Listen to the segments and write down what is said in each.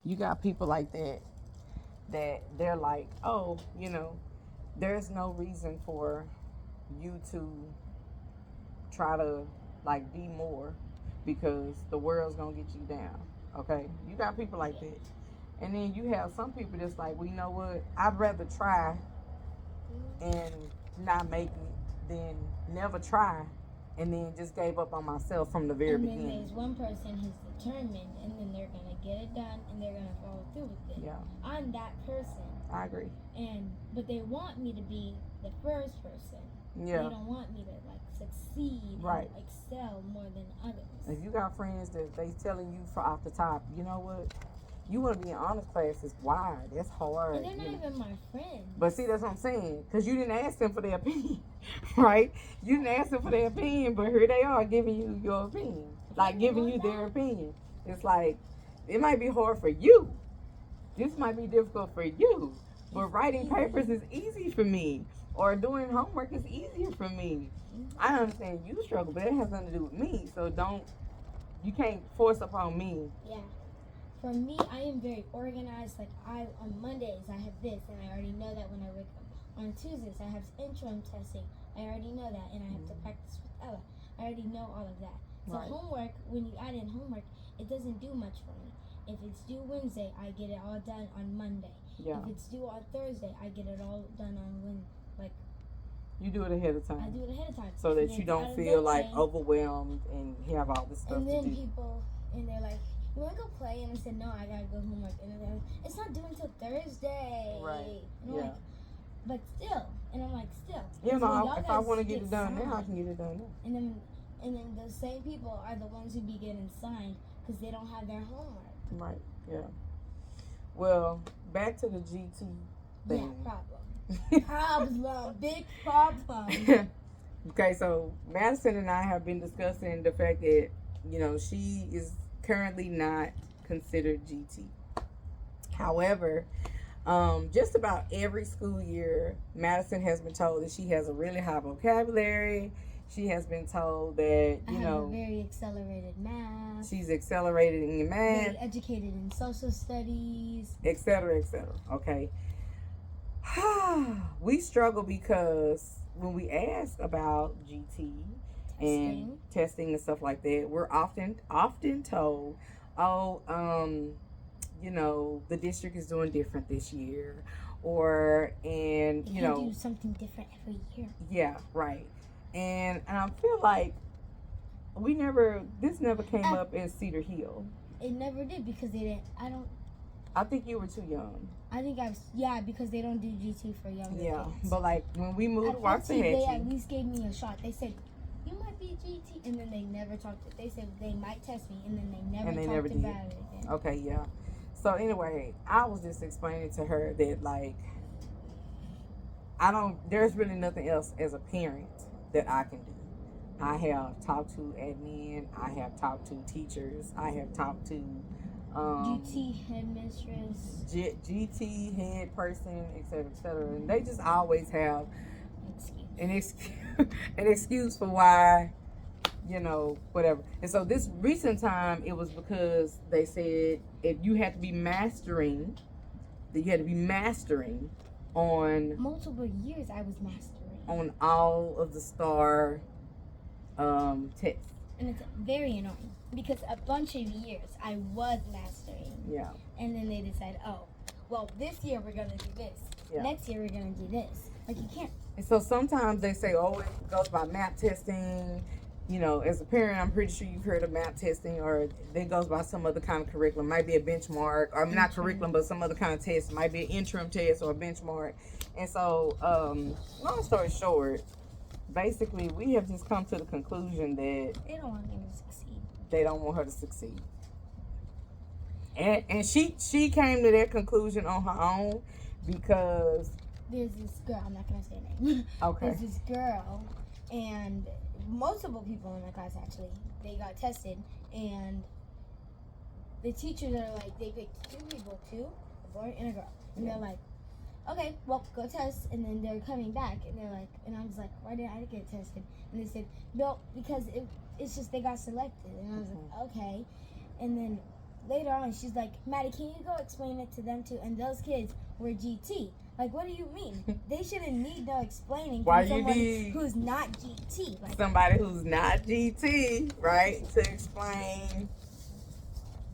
You got people like that they're like, oh, there's no reason for you to try to like be more because the world's gonna get you down. Okay, you got people like that, and then you have some people that's like, well, you know what? I'd rather try and not make it than never try and then just gave up on myself from the very And then beginning. there's one person who's determined, and then they're gonna get it done, and they're gonna follow through with it. Yeah, I'm that person, I agree. but they want me to be the first person. Yeah, They don't want me to like succeed right. and excel more than others. If you got friends that they telling you for off the top, you know what? You want to be in honors classes. Why? That's hard. And they're not even my friends. But see, that's what I'm saying. Because you didn't ask them for their opinion, right? You didn't ask them for their opinion, but here they are giving you your opinion. Like, giving you their opinion. It's like, it might be hard for you. This might be difficult for you. But writing papers is easy for me. Or doing homework is easier for me. I understand you struggle, but it has nothing to do with me. So you can't force upon me. Yeah. For me, I am very organized. Like on Mondays I have this, and I already know that when I wake up. On Tuesdays I have interim testing. I already know that, and I have to practice with Ella. I already know all of that. So Right. homework, when you add in homework, it doesn't do much for me. If it's due Wednesday, I get it all done on Monday. Yeah. If it's due on Thursday, I get it all done on You do it ahead of I time. do it ahead of time. So that And you it's don't out of feel the like way. overwhelmed and have all this stuff And to then do. people, and they're like, you want to go play? And I said, no, I gotta go homework. And they're like, it's not due until Thursday. Right. And I'm Yeah. like, but still. And I'm like, still. You So know, y'all if I guys want to get it done signed. now, I can get it done now. And then those same people are the ones who be getting signed because they don't have their homework. Right. Yeah. Well, back to the GT Yeah, thing. problem. Big problem. Okay, so Madison and I have been discussing the fact that, she is currently not considered GT. However, just about every school year, Madison has been told that she has a really high vocabulary. She has been told that, I have a very accelerated math. she's accelerated in math, very educated in social studies, etc., etc. Okay. We struggle because when we ask about GT and testing and stuff like that, we're often told, oh, the district is doing different this year, or and they do something different every year. Yeah, right. And I feel like this never came up in Cedar Hill. It never did because they didn't. I think you were too young. I think because they don't do GT for younger kids. But like when we moved to Waxahachie, they Waxahachie, at least gave me a shot. They said, you might be GT, and then they never talked. They said they might test me, and then they never talked about it again. Okay, yeah. So anyway, I was just explaining to her that like there's really nothing else as a parent that I can do. I have talked to admin, I have talked to teachers, I have talked to GT headmistress, GT head person, etc., and they just always have an excuse for why, whatever. And so this recent time, it was because they said if you had to be mastering, on multiple years. I was mastering on all of the STAR tests. And it's very annoying because a bunch of years I was mastering. Yeah. And then they decided, oh, well, this year we're going to do this. Yeah. Next year we're going to do this. Like, you can't. And so sometimes they say, oh, it goes by map testing. As a parent, I'm pretty sure you've heard of map testing, or it goes by some other kind of curriculum. Might be a benchmark, or not curriculum, but some other kind of test. Might be an interim test or a benchmark. And so, long story short, basically, we have just come to the conclusion that they don't want me to succeed. They don't want her to succeed. And she came to that conclusion on her own because there's this girl, I'm not going to say her name. Okay. There's this girl, and multiple people in my class actually, they got tested, and the teachers are like, they picked two people, a boy and a girl, and they're like, okay, well, go test. And then they're coming back, and they're like, and I was like, why didn't I get tested? And they said, no, because it's just they got selected. And I was like, okay. And then later on, she's like, Maddie, can you go explain it to them too? And those kids were GT. Like, what do you mean? They shouldn't need no explaining Why from you someone need who's not GT. Like, somebody who's not GT, right, to explain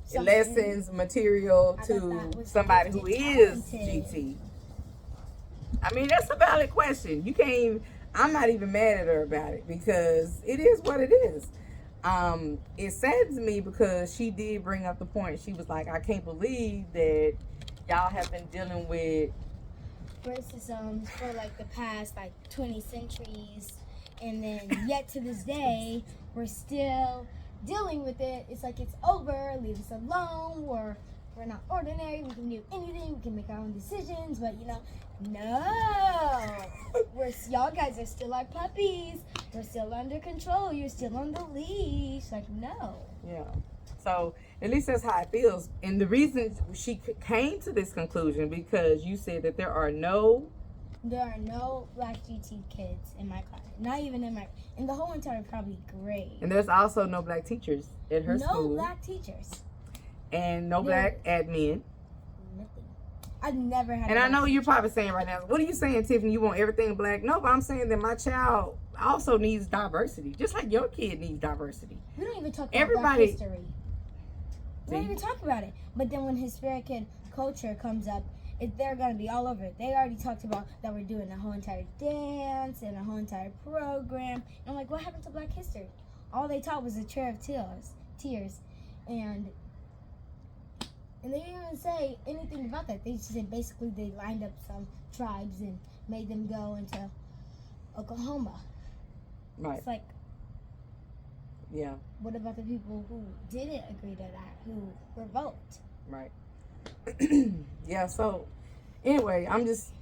something- lessons, material I thought to that was somebody who gifted, is talented. GT. I mean, that's a valid question. You can't even, I'm not even mad at her about it because it is what it is. It saddens me because she did bring up the point. She was like, I can't believe that y'all have been dealing with racism for like the past like 20 centuries, and then yet to this day we're still dealing with it. It's like it's over, leave us alone, we're not ordinary, we can do anything, we can make our own decisions, but you know, no, y'all guys are still our puppies, we're still under control, you're still on the leash. Like, no. Yeah. So at least that's how it feels. And the reason she came to this conclusion because you said that there are no Black GT kids in my class. Not even in the whole entire probably grade. and there's also no black teachers at her No school. black teachers. And no There- black admin. Nothing. I've never had. And a I know black you're teacher. probably saying right now, what are you saying, Tiffany? You want everything black? No, but I'm saying that my child also needs diversity, just like your kid needs diversity. We don't even talk about Everybody- Black history. We don't even talk about it. But then when Hispanic culture comes up, they're gonna be all over it. They already talked about that we're doing a whole entire dance and a whole entire program. And I'm like, what happened to Black history? All they taught was a trail of tears, and they didn't even say anything about that. They just said basically they lined up some tribes and made them go into Oklahoma. Right. It's like, Yeah. what about the people who didn't agree to that, who revoked? Right. Yeah, so anyway,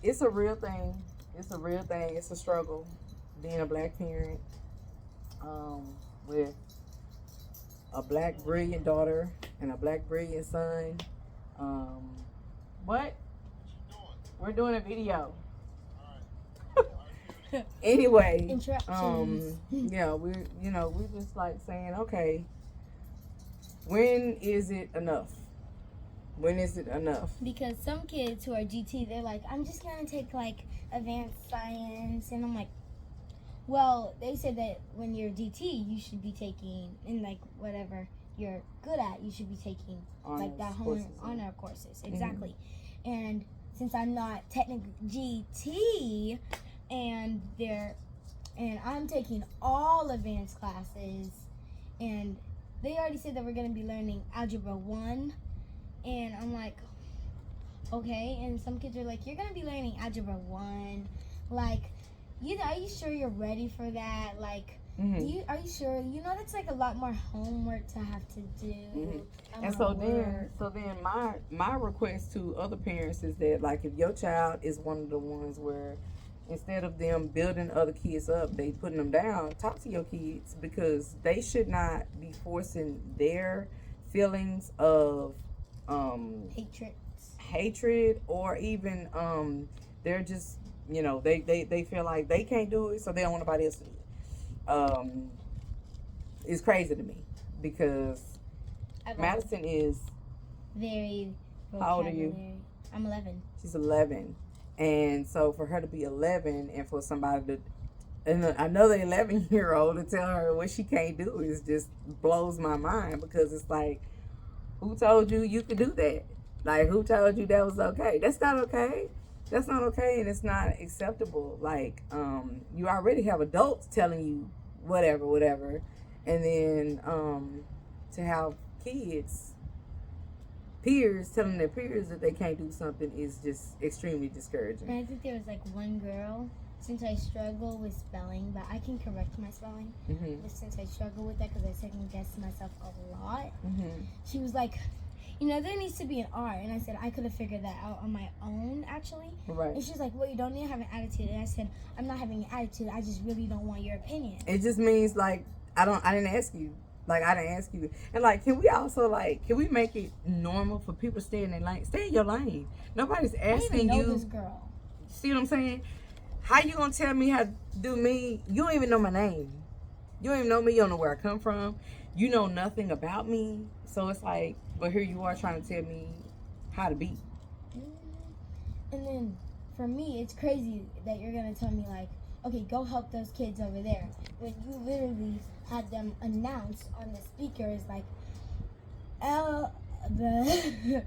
it's a real thing. It's a real thing. It's a struggle being a black parent with a black brilliant daughter and a black brilliant son. What? We're doing a video. Anyway, Interruptions. yeah, we're just like saying, okay, when is it enough? When is it enough? Because some kids who are GT, they're like, I'm just gonna take like advanced science, and I'm like, well, they said that when you're DT, you should be taking, in like whatever you're good at, you should be taking like that whole courses, yeah. honor courses, exactly. And since I'm not technically GT, and I'm taking all advanced classes, and they already said that we're gonna be learning algebra 1. And I'm like, okay. And some kids are like, you're gonna be learning algebra 1. Like, are you sure you're ready for that? Like, are you sure? You know, that's like a lot more homework to have to do. And so then my request to other parents is that, like, if your child is one of the ones where instead of them building other kids up, they putting them down, talk to your kids, because they should not be forcing their feelings of hatred, or even they're just, they feel like they can't do it, so they don't want nobody else to do it. It's crazy to me because Madison is very how old are you? I'm 11. She's 11, and so for her to be 11 and for somebody to another 11-year-old to tell her what she can't do is just blows my mind, because it's like, who told you could do that? Like, who told you that was okay? That's not okay. That's not okay, and it's not acceptable. Like, you already have adults telling you whatever, and then to have kids, peers telling their peers that they can't do something is just extremely discouraging. And I think there was like one girl, since I struggle with spelling, but I can correct my spelling. But since I struggle with that because I second guess myself a lot, she was like, there needs to be an R. And I said, I could have figured that out on my own, actually. Right. And she's like, well, you don't need to have an attitude. And I said, I'm not having an attitude. I just really don't want your opinion. It just means, like, I didn't ask you. Like, I didn't ask you. And, like, can we make it normal for people to stay in their lane? Stay in your lane. Nobody's I didn't asking even know you. this girl. See what I'm saying? How you gonna tell me how to do me? You don't even know my name. You don't even know me. You don't know where I come from. you know nothing about me. So it's like, but here you are trying to tell me how to be. And then for me, it's crazy that you're gonna tell me like, okay, go help those kids over there, when you literally had them announced on the speakers like, the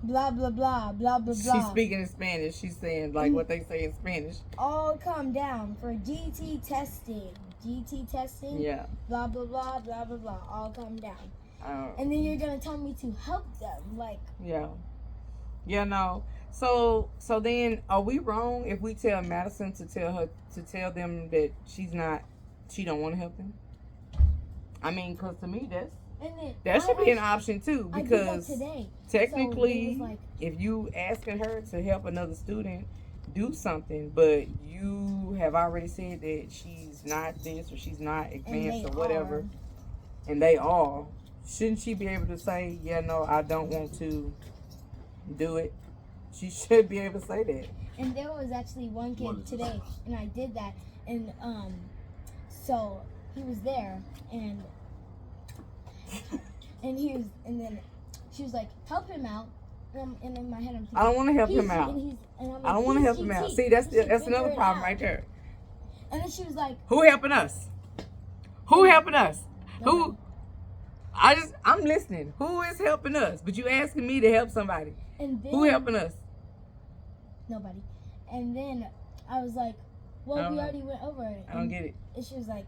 blah blah blah blah blah blah. She's speaking in Spanish. She's saying like what they say in Spanish. All come down for GT testing. GT testing. Yeah. Blah blah blah blah blah blah. All come down. Uh, And then you're gonna tell me to help them, like. Yeah. Yeah. No. So then, are we wrong if we tell Madison to tell them that she don't want to help them? I mean, because to me And then that should be an option too, I did that because today. technically, So it was like, if you asking her to help another student do something, but you have already said that she's not this or she's not advanced or whatever, and they are, shouldn't she be able to say, yeah, no, I don't want to do it? She should be able to say that. And there was actually one kid today, and I did that, and so he was there, and and then she was like, help him out, and in my head I'm thinking, I don't want to help him out. And I'm like, I don't want to help him out. See, that's another problem right there. And then she was like, Who helping us? Who helping us? Who? I'm listening. Who is helping us? But you asking me to help somebody. and then Who helping us? nobody. And then I was like, well, we already went over it. I don't get it. And she was like,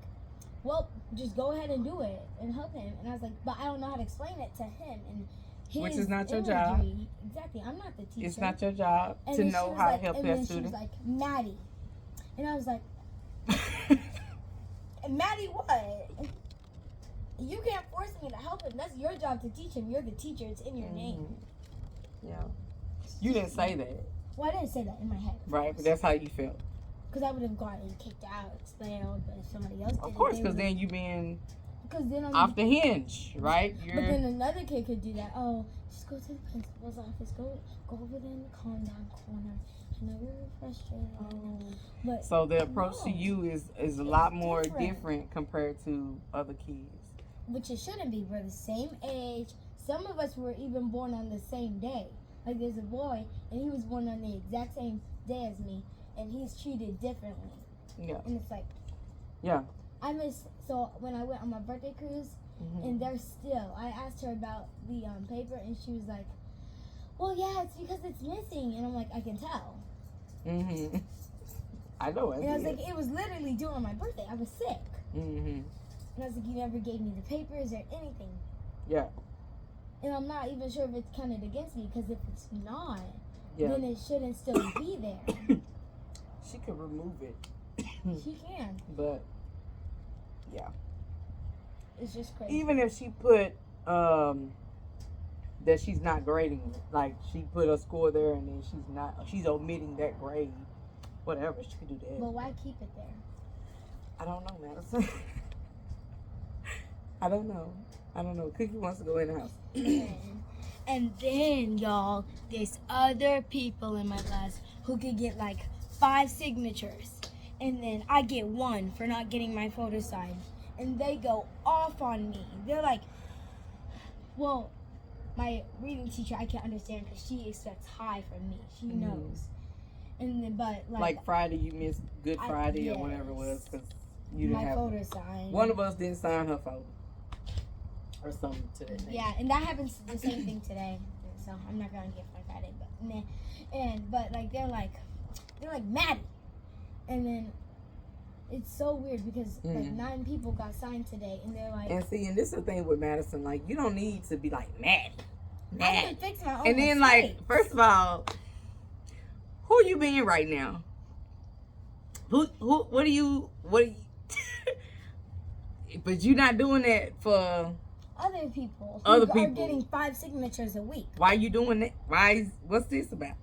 well, just go ahead and do it and help him. And I was like, but I don't know how to explain it to him. And his Which is not your imagery. job. Exactly. I'm not the teacher. It's not your job And to then she know was how like, to help and that then student. She was like, Maddie. And I was like, Maddie, what? You can't force me to help him. That's your job to teach him. You're the teacher. It's in your name. Yeah. You didn't say that. Well, I didn't say that in my head. Right, but that's how you felt. Because I would have gotten kicked out, expelled, but if somebody else did Of it, course, they because would've- then you being Because then I'm off the hinge, right? But then another kid could do that. Oh, just go to the principal's office. Go over there in the calm down corner. I know you're frustrated right now, but So the approach to no. you is a lot more different. different compared to other kids. which it shouldn't be. We're the same age. Some of us were even born on the same day. Like there's a boy, and he was born on the exact same day as me, and he's treated differently. Yeah. And it's like, Yeah. I miss. So when I went on my birthday cruise, and they're still. I asked her about the paper, and she was like, "Well, yeah, it's because it's missing." And I'm like, "I can tell." Mhm. I know it. And I was like, "It was literally due on my birthday. I was sick." Mhm. And I was like, "You never gave me the papers or anything." Yeah. And I'm not even sure if it's counted against me, because if it's not, Yeah. then it shouldn't still be there. She could remove it, She can. but yeah. It's just crazy. Even if she put that she's not grading it, like she put a score there and then she's omitting that grade, whatever, she could do that. But why keep it there? I don't know, Madison. I don't know. Cookie wants to go in the house. And then, y'all, there's other people in my class who could get like 5 signatures. And then I get 1 for not getting my photo signed. And they go off on me. They're like, well, my reading teacher, I can't understand because she expects high from me. She knows. And then, but Like Friday, you missed Good Friday or whatever it was because you didn't my have photo signed. one of us didn't sign her photo or something to that nature. Yeah, and that happens the same thing today. So I'm not gonna get my Friday, but nah. But like they're like Maddie, and then it's so weird because like 9 people got signed today, and they're like. And see, and this is the thing with Madison, like you don't need to be like Maddie. I can fix my own And then mistakes. like, first of all, who you being right now? What are you but you're not doing that for other people Other who are people. getting 5 signatures a week. why you doing that? What's this about?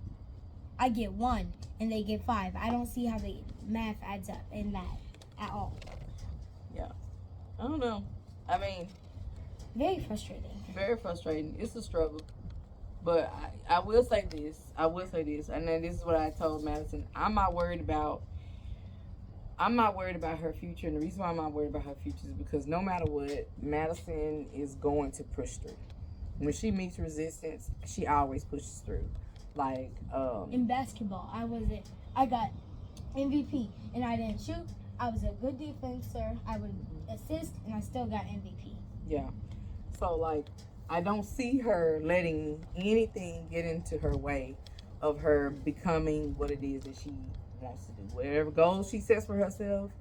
I get 1 and they get 5. I don't see how the math adds up in that at all. I don't know. I mean, Very frustrating. very frustrating. It's a struggle. But I will say this. And then this is what I told Madison. I'm not worried about I'm not worried about her future, and the reason why I'm not worried about her future is because no matter what, Madison is going to push through. When she meets resistance, she always pushes through. Like, In basketball, I got MVP, and I didn't shoot. I was a good defender. I would assist, and I still got MVP. yeah. So, like, I don't see her letting anything get into her way of her becoming what it is that she wants to do. Whatever goals she sets for herself,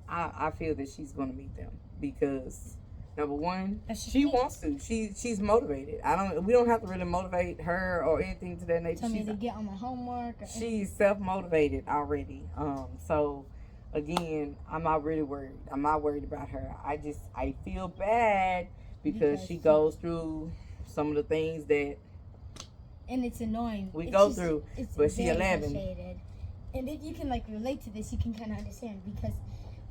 I feel that she's going to meet them because number one, she wants to. She's motivated. We don't have to really motivate her or anything to that nature. Tell me to get on my homework. She's self motivated already. So again, I'm not really worried. I'm not worried about her. I feel bad because she goes through some of the things that and it's annoying. We go through, but she 11. Frustrated. And if you can like relate to this, you can kind of understand because,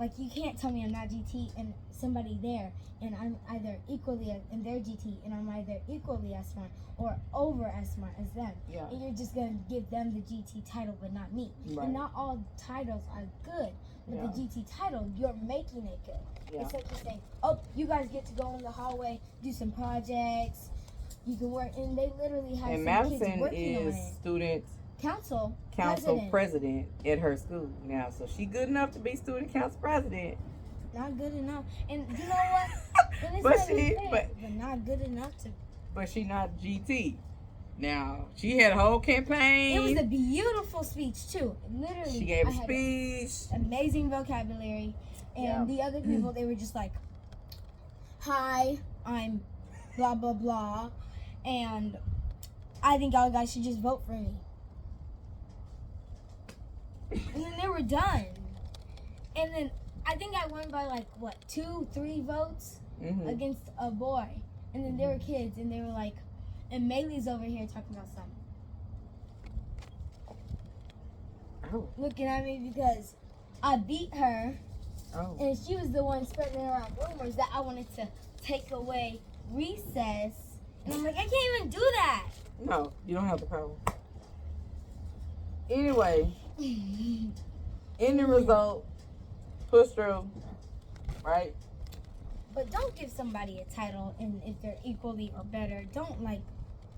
like, you can't tell me I'm not GT and somebody there, and I'm either and they're GT, and I'm either equally as smart or over as smart as them. Yeah. And you're just gonna give them the GT title, but not me. Right. And not all titles are good, but the GT title, you're making it good. Yeah. It's like you're saying, oh, you guys get to go in the hallway, do some projects. You can work, and they literally have And some kids Madison working is on it. student Council president at her school now, so she good enough to be student council president. Not good enough, and you know what? And it's But not she- even fair, but- not good enough to. But she not GT. Now she had a whole campaign. It was a beautiful speech too. Literally, She gave I a had speech. amazing vocabulary, and Yeah. the other people they were just like, "Hi, I'm blah blah blah," and I think y'all guys should just vote for me. And then they were done, and then I think I won by like what 2-3 votes Mhm. against a boy, and then there were kids, and they were like, and Maylee's over here talking about something. Oh, Looking at me because I beat her, oh. and she was the one spreading around rumors that I wanted to take away recess. And I'm like, I can't even do that. No, you don't have the power. Anyway, in the result, push through, right? But don't give somebody a title, and if they're equally or better, don't like.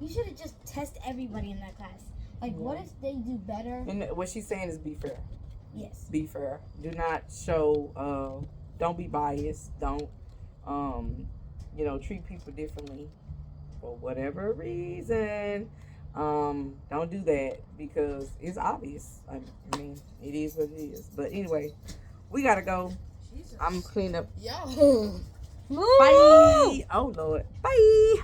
You should have just test everybody in that class. Like, what if they do better? And what she's saying is be fair. Yes. Be fair. Do not show. Don't be biased. Don't. Treat people differently for whatever reason. Don't do that because it's obvious. I mean, it is what it is. But anyway, we gotta go. Jesus. I'm cleaning up. Yo. Bye. Oh Lord. Bye.